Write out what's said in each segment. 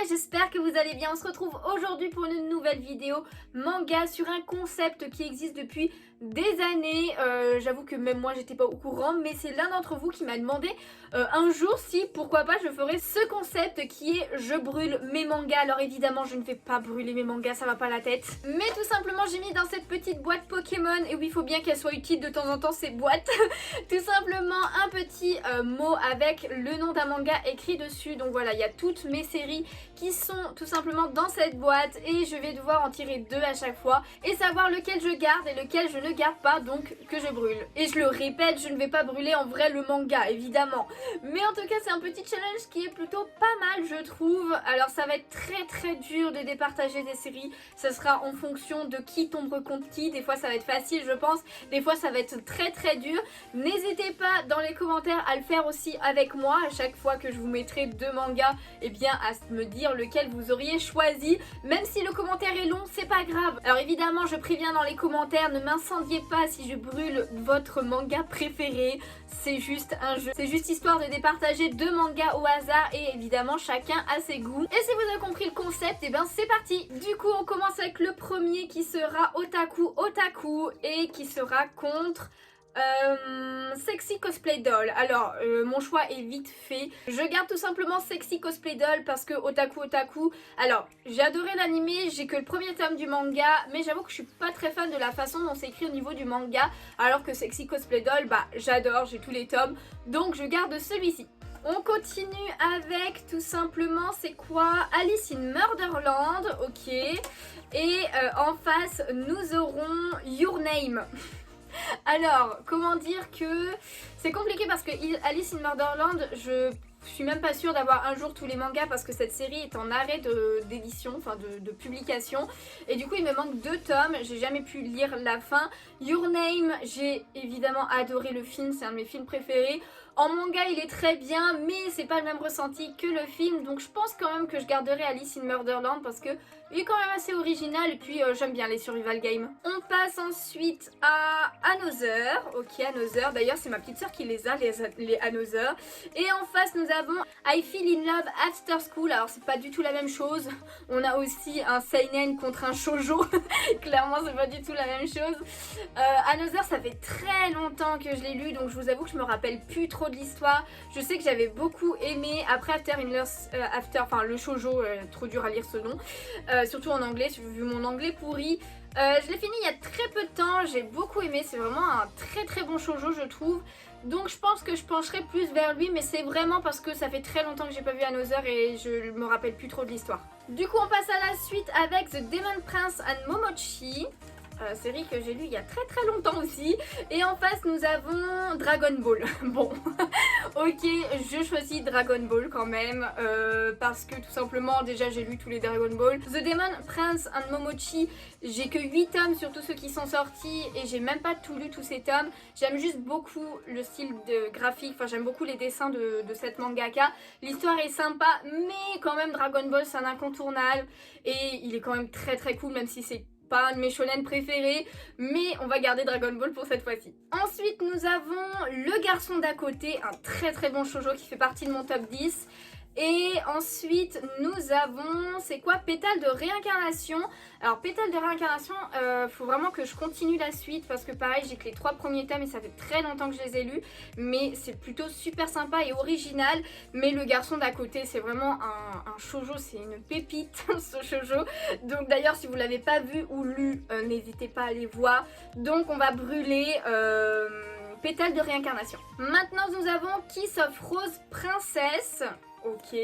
j'espère que vous allez bien. On se retrouve aujourd'hui pour une nouvelle vidéo manga sur un concept qui existe depuis des années. J'avoue que même moi j'étais pas au courant, mais c'est l'un d'entre vous qui m'a demandé un jour si pourquoi pas je ferais ce concept qui est je brûle mes mangas. Alors évidemment je ne vais pas brûler mes mangas, ça va pas la tête, mais tout simplement j'ai mis dans cette petite boîte Pokémon, et oui il faut bien qu'elle soit utile de temps en temps ces boîtes, tout simplement un petit mot avec le nom d'un manga écrit dessus. Donc voilà, il y a toutes mes séries qui sont tout simplement dans cette boîte et je vais devoir en tirer deux à chaque fois et savoir lequel je garde et lequel je ne garde pas, donc que je brûle. Et je le répète, je ne vais pas brûler en vrai le manga évidemment, mais en tout cas c'est un petit challenge qui est plutôt pas mal je trouve. Alors ça va être très dur de départager des séries, ça sera en fonction de qui tombe contre qui. Des fois ça va être facile je pense, des fois ça va être très dur. N'hésitez pas dans les commentaires à le faire aussi avec moi à chaque fois que je vous mettrai deux mangas, et bien à me dire lequel vous auriez choisi. Même si le commentaire est long, c'est pas grave. Alors évidemment je préviens dans les commentaires, ne m'incendiez pas si je brûle votre manga préféré, c'est juste un jeu, c'est juste histoire de départager deux mangas au hasard et évidemment chacun a ses goûts. Et si vous avez compris le concept, et bien c'est parti. Du coup on commence avec le premier qui sera Otaku et qui sera contre Sexy Cosplay Doll. Alors mon choix est vite fait, je garde tout simplement Sexy Cosplay Doll parce que Otaku, alors j'ai adoré l'animé, j'ai que le premier tome du manga, mais j'avoue que je suis pas très fan de la façon dont c'est écrit au niveau du manga, alors que Sexy Cosplay Doll, bah j'adore, j'ai tous les tomes, donc je garde celui-ci. On continue avec tout simplement, c'est quoi, Alice in Murderland, ok, et en face nous aurons Your Name. Alors, comment dire que c'est compliqué parce que Alice in Murderland, je suis même pas sûre d'avoir un jour tous les mangas parce que cette série est en arrêt d'édition, enfin de publication. Et du coup, il me manque 2 tomes, j'ai jamais pu lire la fin. Your Name, j'ai évidemment adoré le film, c'est un de mes films préférés. En manga, il est très bien, mais c'est pas le même ressenti que le film. Donc je pense quand même que je garderai Alice in Murderland parce que il est quand même assez original et puis j'aime bien les survival games. On passe ensuite à Another. Ok, Another. D'ailleurs, c'est ma petite soeur qui les a, les Another. Et en face, nous avons I Feel in Love After School. Alors, c'est pas du tout la même chose. On a aussi un seinen contre un shoujo. Clairement, c'est pas du tout la même chose. Another, ça fait très longtemps que je l'ai lu, donc je vous avoue que je me rappelle plus trop de l'histoire. Je sais que j'avais beaucoup aimé. Après enfin le shoujo, trop dur à lire ce nom. Surtout en anglais, vu mon anglais pourri. Je l'ai fini il y a très peu de temps, j'ai beaucoup aimé, c'est vraiment un très bon shoujo je trouve. Donc je pense que je pencherai plus vers lui, mais c'est vraiment parce que ça fait très longtemps que j'ai pas vu Another et je me rappelle plus trop de l'histoire. Du coup on passe à la suite avec The Demon Prince and Momochi. Série que j'ai lu il y a très longtemps aussi. Et en face nous avons Dragon Ball. Bon, ok, je choisis Dragon Ball quand même parce que tout simplement déjà j'ai lu tous les Dragon Ball. The Demon Prince and Momochi, j'ai que 8 tomes sur tous ceux qui sont sortis et j'ai même pas tout lu tous ces tomes. J'aime juste beaucoup le style de graphique, enfin j'aime beaucoup les dessins de cette mangaka. L'histoire est sympa, mais quand même Dragon Ball c'est un incontournable et il est quand même très cool, même si c'est pas un de mes shonen préférés, mais on va garder Dragon Ball pour cette fois-ci. Ensuite nous avons Le Garçon d'à côté, un très bon shoujo qui fait partie de mon top 10. Et ensuite nous avons, c'est quoi, Pétale de réincarnation. Alors Pétale de réincarnation, faut vraiment que je continue la suite parce que pareil j'ai que les 3 premiers tomes et ça fait très longtemps que je les ai lus, mais c'est plutôt super sympa et original. Mais Le Garçon d'à côté c'est vraiment un shoujo, c'est une pépite ce shoujo. Donc d'ailleurs si vous l'avez pas vu ou lu, n'hésitez pas à aller voir. Donc on va brûler Pétale de réincarnation. Maintenant nous avons Kiss of Rose Princess. Ok,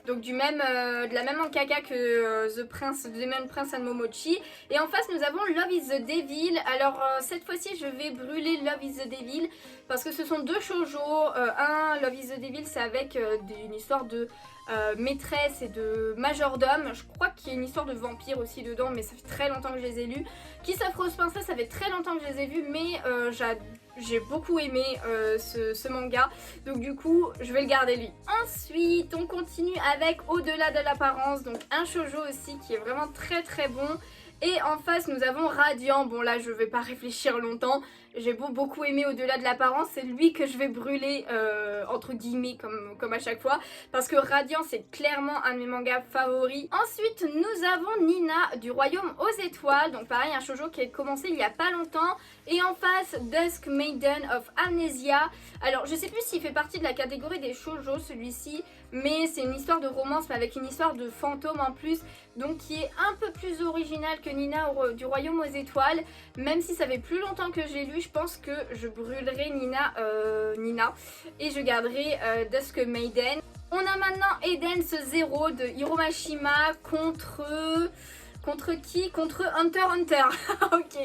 donc de la même mangaka que The Demon Prince and Momochi. Et en face nous avons Love is the Devil. Alors cette fois-ci je vais brûler Love is the Devil parce que ce sont 2 shoujo. Un Love is the Devil c'est avec une histoire de maîtresse et de majordome. Je crois qu'il y a une histoire de vampire aussi dedans, mais ça fait très longtemps que je les ai lus. Kiss of Rose Princess, ça fait très longtemps que je les ai vus, mais j'ai beaucoup aimé ce manga, donc du coup je vais le garder lui. Ensuite on continue avec Au-delà de l'apparence, donc un shoujo aussi qui est vraiment très bon. Et en face nous avons Radiant. Bon là je vais pas réfléchir longtemps, j'ai beaucoup aimé Au-delà de l'apparence, c'est lui que je vais brûler entre guillemets comme à chaque fois, parce que Radiant c'est clairement un de mes mangas favoris. Ensuite nous avons Nina du Royaume aux Étoiles, donc pareil un shoujo qui a commencé il y a pas longtemps. Et en face Dusk Maiden of Amnesia. Alors je sais plus s'il fait partie de la catégorie des shoujo celui-ci, mais c'est une histoire de romance mais avec une histoire de fantôme en plus, donc qui est un peu plus original que Nina du Royaume aux Étoiles. Même si ça fait plus longtemps que j'ai lu, je pense que je brûlerai Nina et je garderai Dusk Maiden. On a maintenant Eden's Zero de Hiromashima contre qui? Contre Hunter x Hunter. Ok.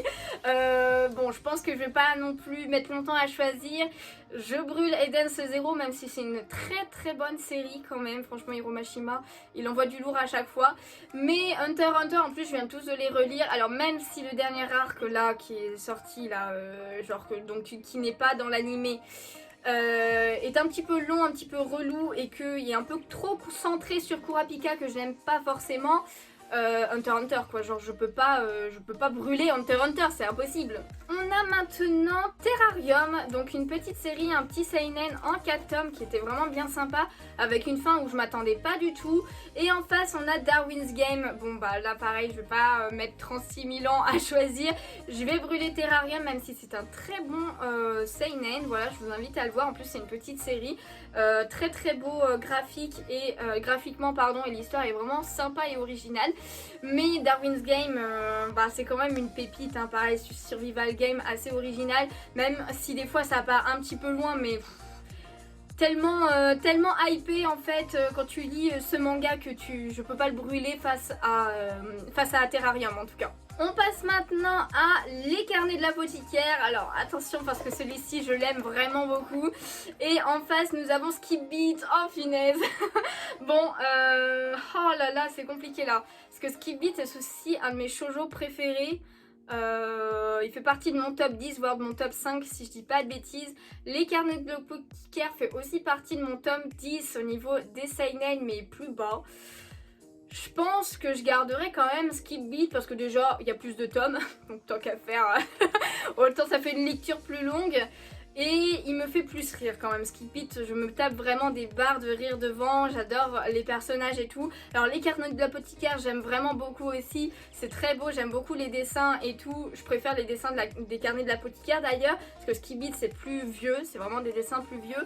Bon, je pense que je vais pas non plus mettre longtemps à choisir. Je brûle Eden's Zero, même si c'est une très bonne série quand même. Franchement, Hiromashima, il envoie du lourd à chaque fois. Mais Hunter x Hunter, en plus, je viens tous de les relire. Alors même si le dernier arc là qui est sorti là, donc qui n'est pas dans l'animé, est un petit peu long, un petit peu relou et qu'il est un peu trop centré sur Kurapika que je n'aime pas forcément. Hunter x Hunter quoi, genre je peux pas brûler Hunter x Hunter, c'est impossible. On a maintenant Terrarium, donc une petite série, un petit seinen en 4 tomes qui était vraiment bien sympa, avec une fin où je m'attendais pas du tout. Et en face on a Darwin's Game. Bon bah là pareil, je vais pas mettre 36 000 ans à choisir, je vais brûler Terrarium même si c'est un très bon seinen. Voilà, je vous invite à le voir, en plus c'est une petite série, très beau graphiquement pardon, et l'histoire est vraiment sympa et originale. Mais Darwin's Game, c'est quand même une pépite, hein, pareil, survival game assez original, même si des fois ça part un petit peu loin, mais tellement hypé en fait quand tu lis ce manga que je peux pas le brûler face à Terrarium en tout cas. On passe maintenant à Les Carnets de l'Apothicaire. Alors attention parce que celui-ci je l'aime vraiment beaucoup. Et en face nous avons Skip Beat. Oh finesse. Bon, oh là là c'est compliqué là. Parce que Skip Beat c'est aussi un de mes shoujo préférés. Il fait partie de mon top 10, voire de mon top 5 si je dis pas de bêtises. Les Carnets de l'Apothicaire fait aussi partie de mon top 10 au niveau des seinen mais plus bas. Je pense que je garderai quand même Skip Beat parce que déjà il y a plus de tomes, donc tant qu'à faire, autant ça fait une lecture plus longue. Et il me fait plus rire quand même Skip Beat, je me tape vraiment des barres de rire devant, j'adore les personnages et tout. Alors Les Carnets de l'Apothicaire j'aime vraiment beaucoup aussi, c'est très beau, j'aime beaucoup les dessins et tout. Je préfère les dessins des Carnets de l'Apothicaire d'ailleurs, parce que Skip Beat c'est plus vieux, c'est vraiment des dessins plus vieux.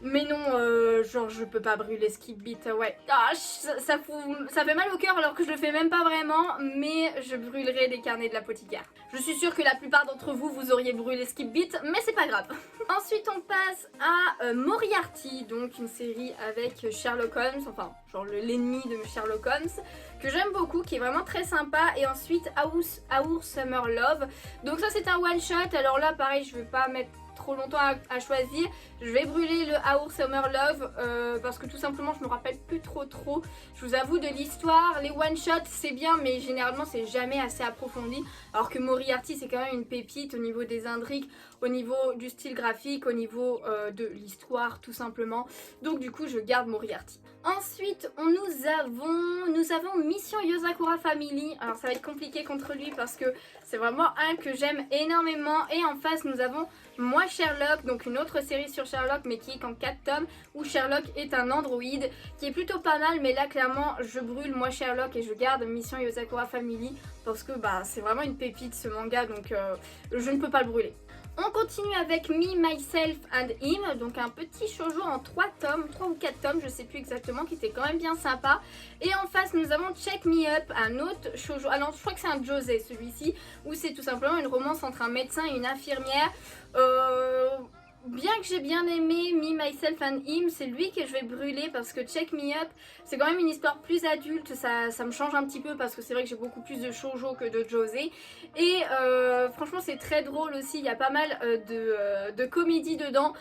Mais non, genre je peux pas brûler Skip Beat, ouais. Ah, ça fait mal au cœur alors que je le fais même pas vraiment, mais je brûlerai Les Carnets de l'Apothicaire. Je suis sûre que la plupart d'entre vous, vous auriez brûlé Skip Beat, mais c'est pas grave. Ensuite on passe à Moriarty, donc une série avec Sherlock Holmes, enfin genre l'ennemi de Sherlock Holmes, que j'aime beaucoup, qui est vraiment très sympa. Et ensuite Our Summer Love, donc ça c'est un one shot. Alors là pareil je vais pas mettre trop longtemps à choisir, je vais brûler le Our Summer Love parce que tout simplement je me rappelle plus trop. Je vous avoue de l'histoire, les one shots c'est bien mais généralement c'est jamais assez approfondi, alors que Moriarty c'est quand même une pépite au niveau des intrigues, au niveau du style graphique, au niveau de l'histoire tout simplement. Donc du coup je garde Moriarty. Ensuite nous avons Mission Yozakura Family. Alors ça va être compliqué contre lui parce que c'est vraiment un que j'aime énormément. Et en face nous avons Moi Sherlock, donc une autre série sur Sherlock mais qui est qu'en 4 tomes, où Sherlock est un androïde qui est plutôt pas mal. Mais là clairement je brûle Moi Sherlock et je garde Mission Yozakura Family parce que c'est vraiment une pépite ce manga, donc je ne peux pas le brûler. On continue avec Me, Myself and Him, donc un petit shoujo en 3 tomes, 3 ou 4 tomes, je sais plus exactement, qui était quand même bien sympa. Et en face nous avons Check Me Up, un autre shoujo, alors je crois que c'est un josei celui-ci, où c'est tout simplement une romance entre un médecin et une infirmière. Bien que j'ai bien aimé Me, Myself and Him, c'est lui que je vais brûler parce que Check Me Up, c'est quand même une histoire plus adulte, ça me change un petit peu parce que c'est vrai que j'ai beaucoup plus de shoujo que de josei. Et franchement c'est très drôle aussi, il y a pas mal de comédie dedans.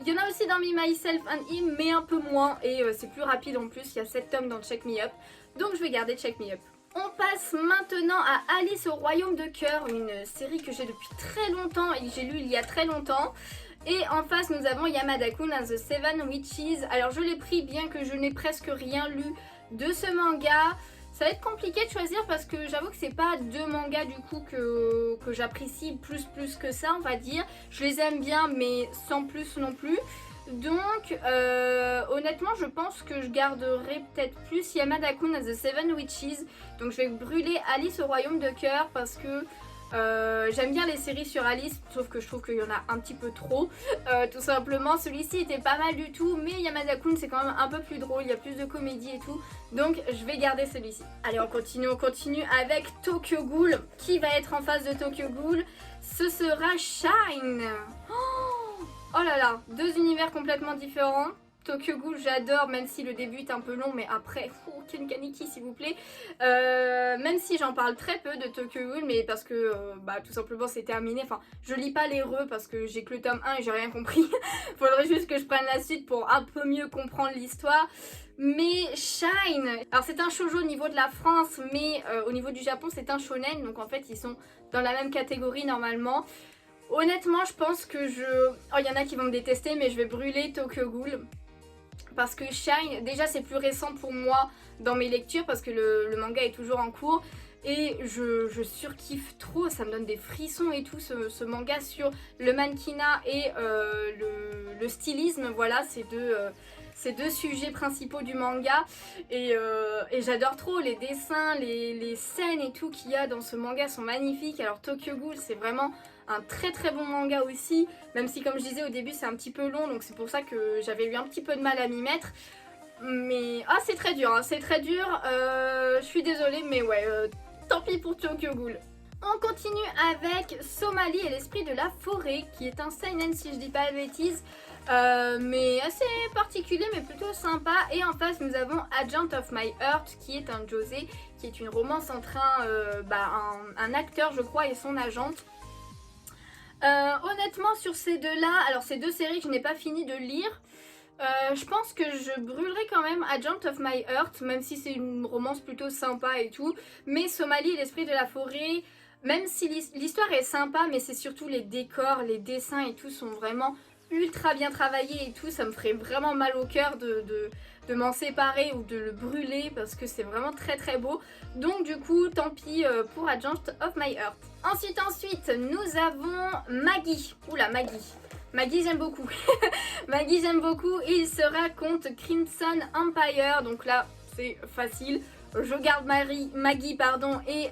Il y en a aussi dans Me, Myself and Him mais un peu moins, et c'est plus rapide en plus, il y a 7 tomes dans Check Me Up, donc je vais garder Check Me Up. On passe maintenant à Alice au Royaume de Cœur, une série que j'ai depuis très longtemps et que j'ai lu il y a très longtemps. Et en face nous avons Yamada-kun and the Seven Witches. Alors je l'ai pris bien que je n'ai presque rien lu de ce manga. Ça va être compliqué de choisir parce que j'avoue que c'est pas deux mangas du coup que j'apprécie plus que ça, on va dire. Je les aime bien mais sans plus non plus. Donc honnêtement je pense que je garderai peut-être plus Yamada-kun as the Seven Witches. Donc je vais brûler Alice au Royaume de Cœur parce que j'aime bien les séries sur Alice, sauf que je trouve qu'il y en a un petit peu trop, tout simplement. Celui-ci était pas mal du tout, mais Yamada-kun c'est quand même un peu plus drôle, il y a plus de comédie et tout, donc je vais garder celui-ci. Allez, on continue avec Tokyo Ghoul. Qui va être en face de Tokyo Ghoul? Ce sera Shine. Oh là là, deux univers complètement différents. Tokyo Ghoul j'adore, même si le début est un peu long, mais après, Ken Kaneki s'il vous plaît. Même si j'en parle très peu de Tokyo Ghoul, mais parce que tout simplement c'est terminé. Enfin, je lis pas les re parce que j'ai que le tome 1 et j'ai rien compris. Faudrait juste que je prenne la suite pour un peu mieux comprendre l'histoire. Mais Shine, alors c'est un shoujo au niveau de la France, mais au niveau du Japon c'est un shonen, donc en fait ils sont dans la même catégorie normalement. Honnêtement je pense que oh, il y en a qui vont me détester, mais je vais brûler Tokyo Ghoul. Parce que Shine, déjà c'est plus récent pour moi dans mes lectures parce que le manga est toujours en cours. Et je surkiffe trop, ça me donne des frissons et tout ce manga sur le mannequinat et le stylisme. Voilà, ces deux sujets principaux du manga. Et j'adore trop les dessins, les scènes et tout qu'il y a dans ce manga sont magnifiques. Alors Tokyo Ghoul c'est vraiment un très très bon manga aussi, même si comme je disais au début c'est un petit peu long, donc c'est pour ça que j'avais eu un petit peu de mal à m'y mettre. Mais c'est très dur, hein, c'est très dur, je suis désolée mais ouais, tant pis pour Tokyo Ghoul. On continue avec Somali et l'esprit de la forêt, qui est un seinen si je dis pas de bêtises, mais assez particulier mais plutôt sympa. Et en face nous avons Agent of My Heart qui est un josei, qui est une romance entre un acteur je crois et son agente. Honnêtement sur ces deux-là, alors ces deux séries que je n'ai pas fini de lire, je pense que je brûlerai quand même Agent of My Heart, même si c'est une romance plutôt sympa et tout. Mais Somali et l'esprit de la forêt, même si l'histoire est sympa, mais c'est surtout les décors, les dessins et tout sont vraiment ultra bien travaillés et tout. Ça me ferait vraiment mal au cœur de m'en séparer ou de le brûler parce que c'est vraiment très très beau. Donc du coup, tant pis pour Agent of My Heart. Ensuite, nous avons Maggie. Oula, Maggie. Maggie j'aime beaucoup. Maggie j'aime beaucoup et il sera contre Crimson Empire. Donc là c'est facile. Je garde Maggie et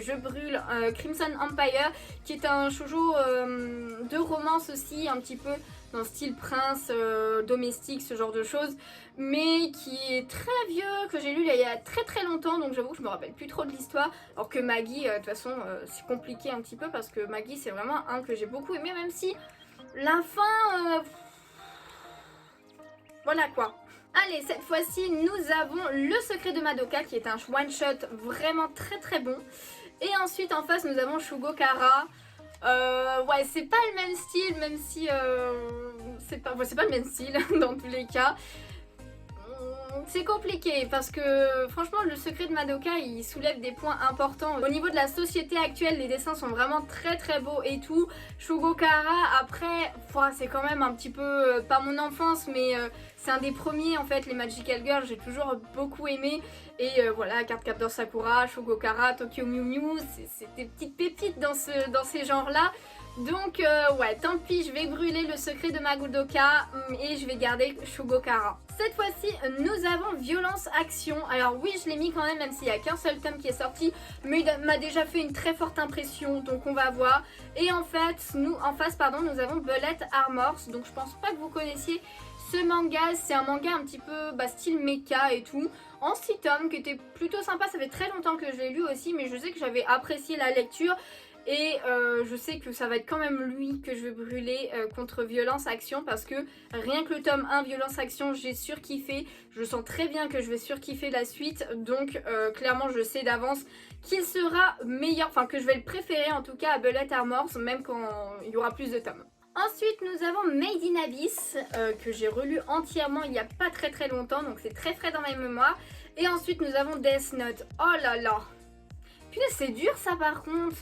je brûle Crimson Empire qui est un shoujo de romance aussi, un petit peu dans le style prince, domestique, ce genre de choses, mais qui est très vieux, que j'ai lu il y a très très longtemps, donc j'avoue que je me rappelle plus trop de l'histoire, alors que Maggie, de toute façon, c'est compliqué un petit peu, parce que Maggie c'est vraiment un que j'ai beaucoup aimé, même si la fin... voilà quoi. Allez, cette fois-ci, nous avons Le Secret de Madoka, qui est un one-shot vraiment très très bon. Et ensuite, en face, nous avons Shugo Chara. Ouais, c'est pas le même style, même si... c'est pas le même style, dans tous les cas. C'est compliqué parce que franchement le secret de Madoka il soulève des points importants. Au niveau de la société actuelle, les dessins sont vraiment très très beaux et tout. Shugo Chara après, c'est quand même un petit peu, pas mon enfance mais c'est un des premiers en fait, les Magical Girls, j'ai toujours beaucoup aimé. Et voilà, Cardcaptor Sakura, Shugo Chara, Tokyo Mew Mew, c'est des petites pépites dans ces genres là. Donc ouais, tant pis, je vais brûler Le Secret de Madoka et je vais garder Shugo Chara. Cette fois-ci, nous avons Violence Action. Alors oui, je l'ai mis quand même s'il n'y a qu'un seul tome qui est sorti, mais il m'a déjà fait une très forte impression, donc on va voir. Et en face, nous avons Bullet Armors, donc je pense pas que vous connaissiez ce manga. C'est un manga un petit peu style mecha et tout, en 6 tomes, qui était plutôt sympa. Ça fait très longtemps que je l'ai lu aussi, mais je sais que j'avais apprécié la lecture. Et je sais que ça va être quand même lui que je vais brûler contre Violence Action, parce que rien que le tome 1 Violence Action j'ai surkiffé. Je sens très bien que je vais surkiffer la suite, donc clairement je sais d'avance qu'il sera meilleur, enfin que je vais le préférer en tout cas à Bullet Armors, même quand il y aura plus de tomes. Ensuite nous avons Made in Abyss que j'ai relu entièrement il n'y a pas très très longtemps, donc c'est très frais dans ma mémoire. Et ensuite nous avons Death Note. Oh là là, putain c'est dur ça par contre.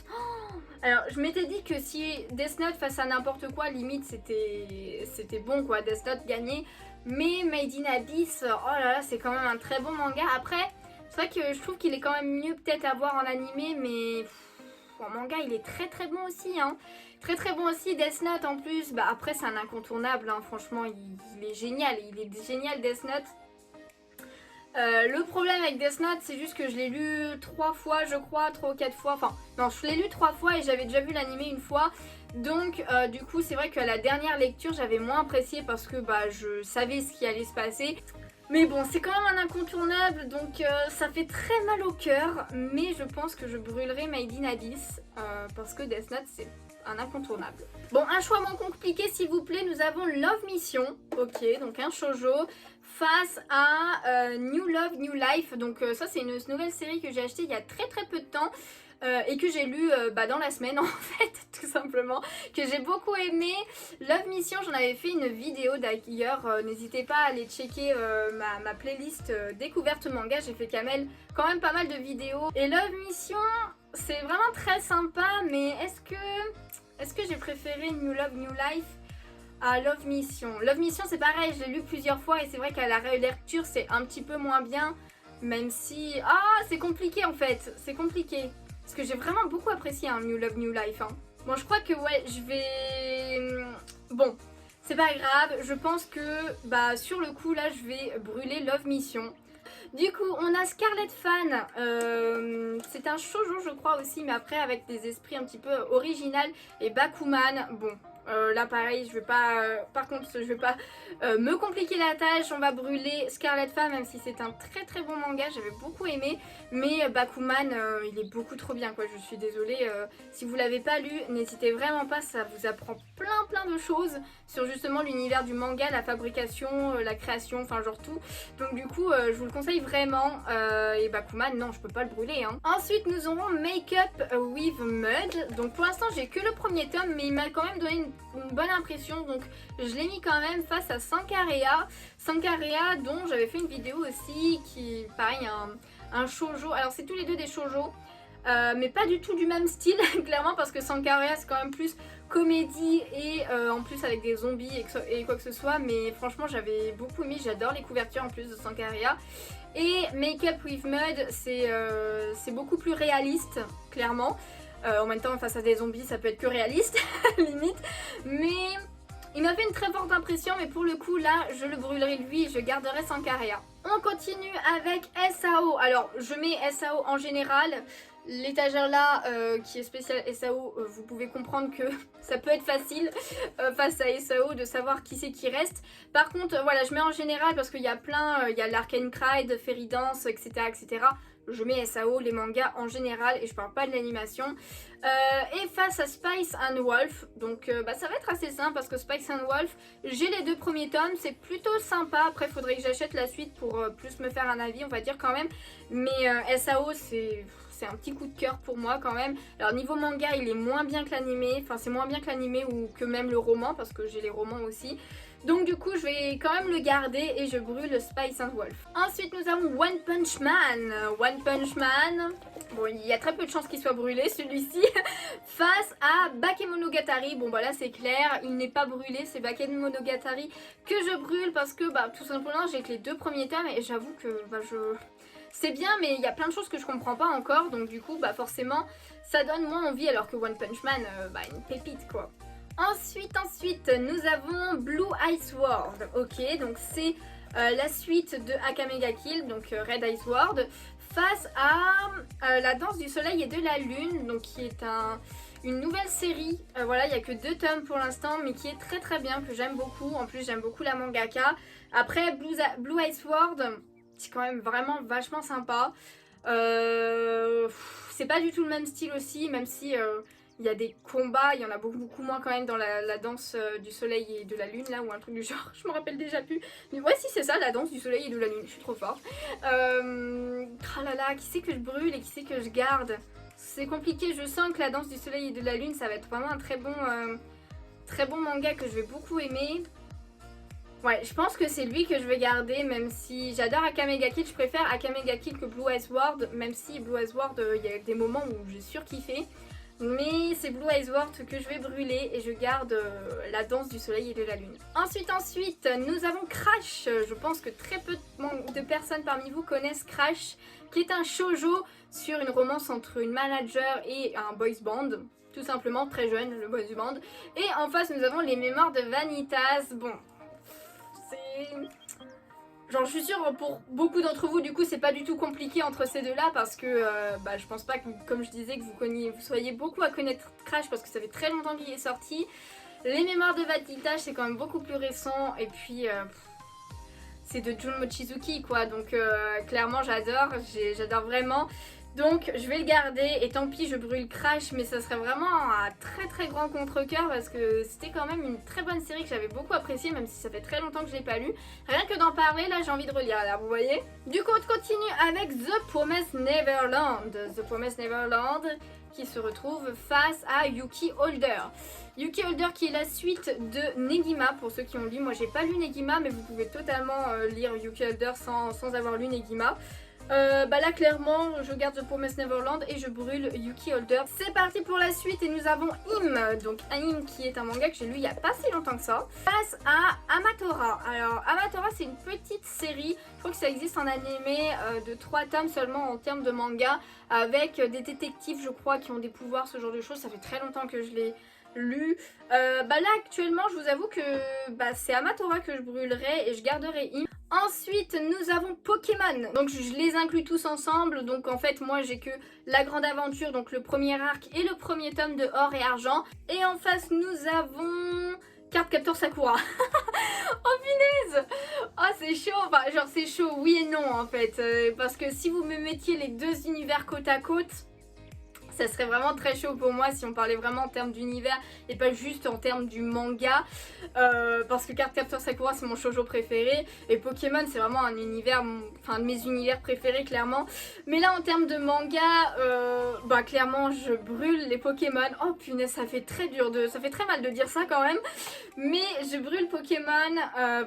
Alors je m'étais dit que si Death Note face à n'importe quoi, limite c'était bon quoi, Death Note gagnait. Mais Made in Abyss, oh là là, c'est quand même un très bon manga. Après, C'est vrai que je trouve qu'il est quand même mieux peut-être à voir en animé, mais en manga il est très très bon aussi, hein. Très très bon aussi. Death Note en plus, bah après c'est un incontournable, hein. Franchement il est génial, Death Note. Le problème avec Death Note, c'est juste que je l'ai lu 3 fois, je crois, 3 ou 4 fois. Enfin, non, je l'ai lu 3 fois et j'avais déjà vu l'animé une fois. Donc, du coup, c'est vrai qu'à la dernière lecture, j'avais moins apprécié parce que bah, je savais ce qui allait se passer. Mais bon, c'est quand même un incontournable, donc ça fait très mal au cœur. Mais je pense que je brûlerai Made in Abyss parce que Death Note, c'est un incontournable. Bon, un choix moins compliqué s'il vous plaît, nous avons Love Mission, ok, donc un shoujo, face à New Love, New Life, donc ça c'est une nouvelle série que j'ai achetée il y a très très peu de temps. Et que j'ai lu dans la semaine en fait, tout simplement, que j'ai beaucoup aimé. Love Mission, j'en avais fait une vidéo d'ailleurs, n'hésitez pas à aller checker ma playlist découverte manga, j'ai fait quand même pas mal de vidéos. Et Love Mission, c'est vraiment très sympa, mais est-ce que j'ai préféré New Love, New Life à Love Mission? Love Mission c'est pareil, je l'ai lu plusieurs fois et c'est vrai qu'à la relecture c'est un petit peu moins bien, même si... Ah, c'est compliqué en fait, c'est compliqué. Parce que j'ai vraiment beaucoup apprécié hein, New Love New Life. Hein. Bon, je crois que ouais, je vais... Bon, c'est pas grave. Je pense que bah, sur le coup, là, je vais brûler Love Mission. Du coup, on a Scarlet Fan. C'est un shoujo, je crois aussi, mais après avec des esprits un petit peu original. Et Bakuman, bon... là pareil, je vais pas, par contre je vais pas me compliquer la tâche, on va brûler Scarlet Fan même si c'est un très très bon manga, j'avais beaucoup aimé, mais Bakuman il est beaucoup trop bien quoi, je suis désolée, si vous l'avez pas lu, n'hésitez vraiment pas, ça vous apprend plein de choses sur justement l'univers du manga, la fabrication, la création, enfin genre tout, donc du coup je vous le conseille vraiment, et Bakuman non je peux pas le brûler hein. Ensuite nous aurons Make Up with Mud, donc pour l'instant j'ai que le premier tome mais il m'a quand même donné une bonne impression, donc je l'ai mis quand même face à Sankarea dont j'avais fait une vidéo aussi qui pareil un shoujo, alors c'est tous les deux des shoujo mais pas du tout du même style clairement parce que Sankarea c'est quand même plus comédie et en plus avec des zombies et quoi que ce soit, mais franchement j'avais beaucoup aimé, j'adore les couvertures en plus de Sankarea. Et Make Up with Mud c'est beaucoup plus réaliste clairement. En même temps face à des zombies ça peut être que réaliste limite, mais il m'a fait une très forte impression, mais pour le coup là je le brûlerai lui, je garderai Sankarea. On continue avec SAO, alors je mets SAO en général, l'étagère là qui est spéciale SAO, vous pouvez comprendre que ça peut être facile face à SAO de savoir qui c'est qui reste. Par contre voilà, je mets en général parce qu'il y a plein, il y a l'Arcane Cried, Fairy Dance, etc. etc. Je mets SAO, les mangas en général et je parle pas de l'animation. Et face à Spice and Wolf, donc bah, ça va être assez simple parce que Spice and Wolf, j'ai les 2 premiers tomes, c'est plutôt sympa. Après il faudrait que j'achète la suite pour plus me faire un avis on va dire quand même. Mais SAO c'est un petit coup de cœur pour moi quand même. Alors niveau manga il est moins bien que l'animé, enfin c'est moins bien que l'animé ou que même le roman parce que j'ai les romans aussi. Donc du coup je vais quand même le garder et je brûle Spice and Wolf. Ensuite nous avons One Punch Man. One Punch Man, bon il y a très peu de chances qu'il soit brûlé celui-ci. Face à Bakemonogatari, bon bah là c'est clair, il n'est pas brûlé, c'est Bakemonogatari que je brûle parce que bah tout simplement j'ai que les 2 premiers tomes et j'avoue que bah c'est bien mais il y a plein de choses que je comprends pas encore, donc du coup bah forcément ça donne moins envie alors que One Punch Man bah une pépite quoi. Ensuite nous avons Blue Ice World, ok donc c'est la suite de Akame ga Kill, donc Red Ice World, face à La Danse du Soleil et de la Lune, donc qui est une nouvelle série, voilà il n'y a que 2 tomes pour l'instant mais qui est très très bien, que j'aime beaucoup, en plus j'aime beaucoup la mangaka. Après Blue Ice World c'est quand même vraiment vachement sympa, c'est pas du tout le même style aussi, même si il y a des combats, il y en a beaucoup moins quand même dans la danse du soleil et de la lune là ou un truc du genre, je me rappelle déjà plus. Mais ouais si c'est ça, la danse du soleil et de la lune, je suis trop forte. Tralala, qui c'est que je brûle et qui c'est que je garde? C'est compliqué, je sens que la danse du soleil et de la lune ça va être vraiment un très bon manga que je vais beaucoup aimer. Ouais, je pense que c'est lui que je vais garder, même si j'adore Akame ga Kill, je préfère Akame ga Kill que Blue Ice World, même si Blue Ice World, il y a des moments où j'ai surkiffé. Mais c'est Blue Eyes World que je vais brûler et je garde la danse du soleil et de la lune. Ensuite, nous avons Crash. Je pense que très peu de personnes parmi vous connaissent Crash, qui est un shoujo sur une romance entre une manager et un boys band. Tout simplement, très jeune, le boys band. Et en face, nous avons les mémoires de Vanitas. Bon, c'est... Genre je suis sûre pour beaucoup d'entre vous du coup c'est pas du tout compliqué entre ces deux là parce que je pense pas que comme je disais que vous soyez beaucoup à connaître Crash parce que ça fait très longtemps qu'il est sorti. Les mémoires de Vanitas c'est quand même beaucoup plus récent et puis c'est de Jun Mochizuki quoi donc clairement j'adore vraiment. Donc je vais le garder et tant pis je brûle Crash mais ça serait vraiment un très grand contre-cœur parce que c'était quand même une très bonne série que j'avais beaucoup appréciée même si ça fait très longtemps que je l'ai pas lu. Rien que d'en parler là j'ai envie de relire là vous voyez. Du coup on continue avec The Promised Neverland. The Promised Neverland qui se retrouve face à Yuki Holder. Yuki Holder qui est la suite de Negima pour ceux qui ont lu. Moi j'ai pas lu Negima mais vous pouvez totalement lire Yuki Holder sans avoir lu Negima. Là clairement je garde The Promised Neverland et je brûle Yuki Holder. C'est parti pour la suite et nous avons Im, donc Im qui est un manga que j'ai lu il n'y a pas si longtemps que ça, face à Amatora. Alors Amatora c'est une petite série, je crois que ça existe en animé de 3 tomes seulement en termes de manga avec des détectives je crois qui ont des pouvoirs, ce genre de choses. Ça fait très longtemps que je l'ai lu. Là actuellement je vous avoue que c'est Amatora que je brûlerai et je garderai Im. Ensuite nous avons Pokémon, donc je les inclus tous ensemble, donc en fait moi j'ai que la grande aventure, donc le premier arc et le premier tome de Or et Argent. Et en face nous avons Cardcaptor Sakura. Oh punaise. Oh c'est chaud, enfin genre c'est chaud oui et non en fait, parce que si vous me mettiez les deux univers côte à côte, ça serait vraiment très chaud pour moi si on parlait vraiment en termes d'univers et pas juste en termes du manga, parce que Cardcaptor Sakura c'est mon shoujo préféré et Pokémon c'est vraiment un univers, enfin de mes univers préférés clairement. Mais là en termes de manga, clairement je brûle les Pokémon. Oh punaise ça fait très mal de dire ça quand même, mais je brûle Pokémon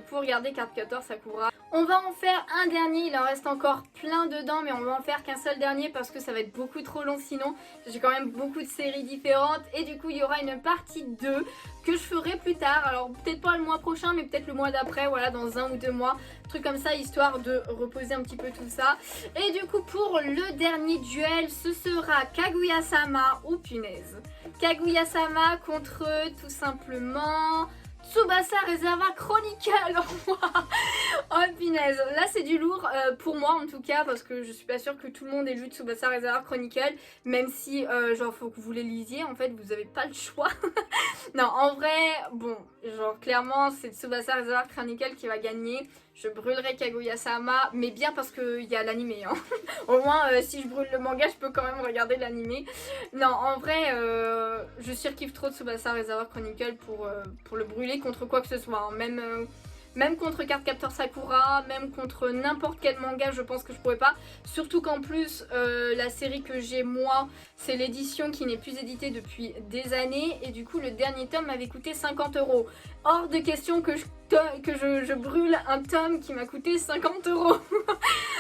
pour garder Cardcaptor Sakura. On va en faire un dernier, il en reste encore plein dedans mais on va en faire qu'un seul dernier parce que ça va être beaucoup trop long sinon. J'ai quand même beaucoup de séries différentes et du coup il y aura une partie 2 que je ferai plus tard. Alors peut-être pas le mois prochain mais peut-être le mois d'après, voilà dans 1 ou 2 mois. Truc comme ça histoire de reposer un petit peu tout ça. Et du coup pour le dernier duel ce sera Kaguya-sama, oh punaise, Kaguya-sama contre tout simplement Tsubasa Reservoir Chronicle. Oh punaise, là c'est du lourd pour moi en tout cas parce que je suis pas sûre que tout le monde ait lu Tsubasa Reservoir Chronicle, même si genre faut que vous les lisiez en fait, vous avez pas le choix. Non en vrai, bon, genre clairement c'est Tsubasa Reservoir Chronicle qui va gagner. Je brûlerai Kaguya-sama, mais bien parce qu'il y a l'animé. Hein. Au moins, si je brûle le manga, je peux quand même regarder l'animé. Non, en vrai, je surkiffe trop Tsubasa Reservoir Chronicle pour le brûler contre quoi que ce soit. Hein. Même contre Cardcaptor Sakura, même contre n'importe quel manga, je pense que je pourrais pas. Surtout qu'en plus, la série que j'ai moi, c'est l'édition qui n'est plus éditée depuis des années. Et du coup, le dernier tome m'avait coûté 50 €. Hors de question que je brûle un tome qui m'a coûté 50 €.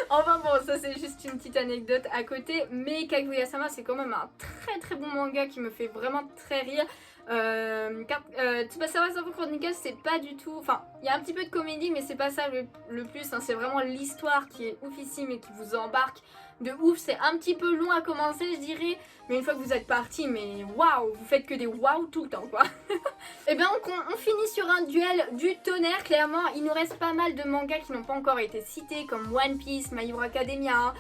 Enfin bon, ça c'est juste une petite anecdote à côté. Mais Kaguya-sama, c'est quand même un très bon manga qui me fait vraiment très rire. Tsubasa Reservoir Chronicle c'est pas du tout, enfin il y a un petit peu de comédie mais c'est pas ça le plus, hein. C'est vraiment l'histoire qui est oufissime et qui vous embarque de ouf. C'est un petit peu long à commencer je dirais, mais une fois que vous êtes parti, mais waouh, vous faites que des waouh tout le temps quoi. Et bien on finit sur un duel du tonnerre. Clairement il nous reste pas mal de mangas qui n'ont pas encore été cités comme One Piece, My Hero Academia,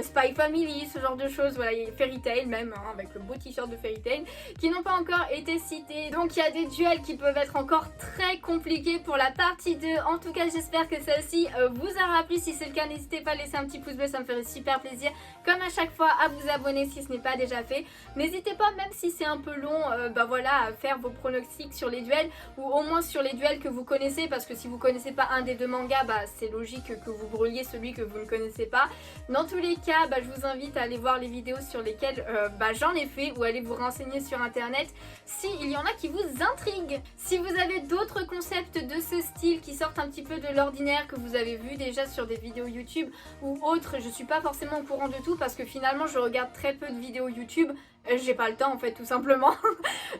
Spy Family, ce genre de choses, voilà, il y a Fairy Tail même, hein, avec le beau t-shirt de Fairy Tail, qui n'ont pas encore été cités. Donc il y a des duels qui peuvent être encore très compliqués pour la partie 2. En tout cas j'espère que celle-ci vous aura plu. Si c'est le cas n'hésitez pas à laisser un petit pouce bleu, ça me ferait super plaisir. Comme à chaque fois à vous abonner si ce n'est pas déjà fait. N'hésitez pas, même si c'est un peu long, voilà, à faire vos pronostics sur les duels, ou au moins sur les duels que vous connaissez, parce que si vous connaissez pas un des deux mangas, c'est logique que vous brûliez celui que vous ne connaissez pas. Dans tous les cas, je vous invite à aller voir les vidéos sur lesquelles j'en ai fait, ou aller vous renseigner sur internet s'il y en a qui vous intriguent. Si vous avez d'autres concepts de ce style qui sortent un petit peu de l'ordinaire, que vous avez vu déjà sur des vidéos YouTube ou autres, je suis pas forcément au courant de tout parce que finalement je regarde très peu de vidéos YouTube, J'ai pas le temps en fait tout simplement.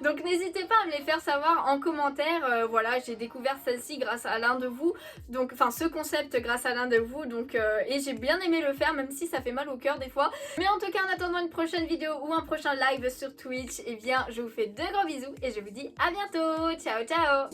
Donc n'hésitez pas à me les faire savoir en commentaire. Voilà, j'ai découvert celle-ci grâce à l'un de vous. Donc enfin ce concept grâce à l'un de vous. Donc et j'ai bien aimé le faire même si ça fait mal au cœur des fois. Mais en tout cas en attendant une prochaine vidéo ou un prochain live sur Twitch, eh bien je vous fais de gros bisous et je vous dis à bientôt. Ciao ciao.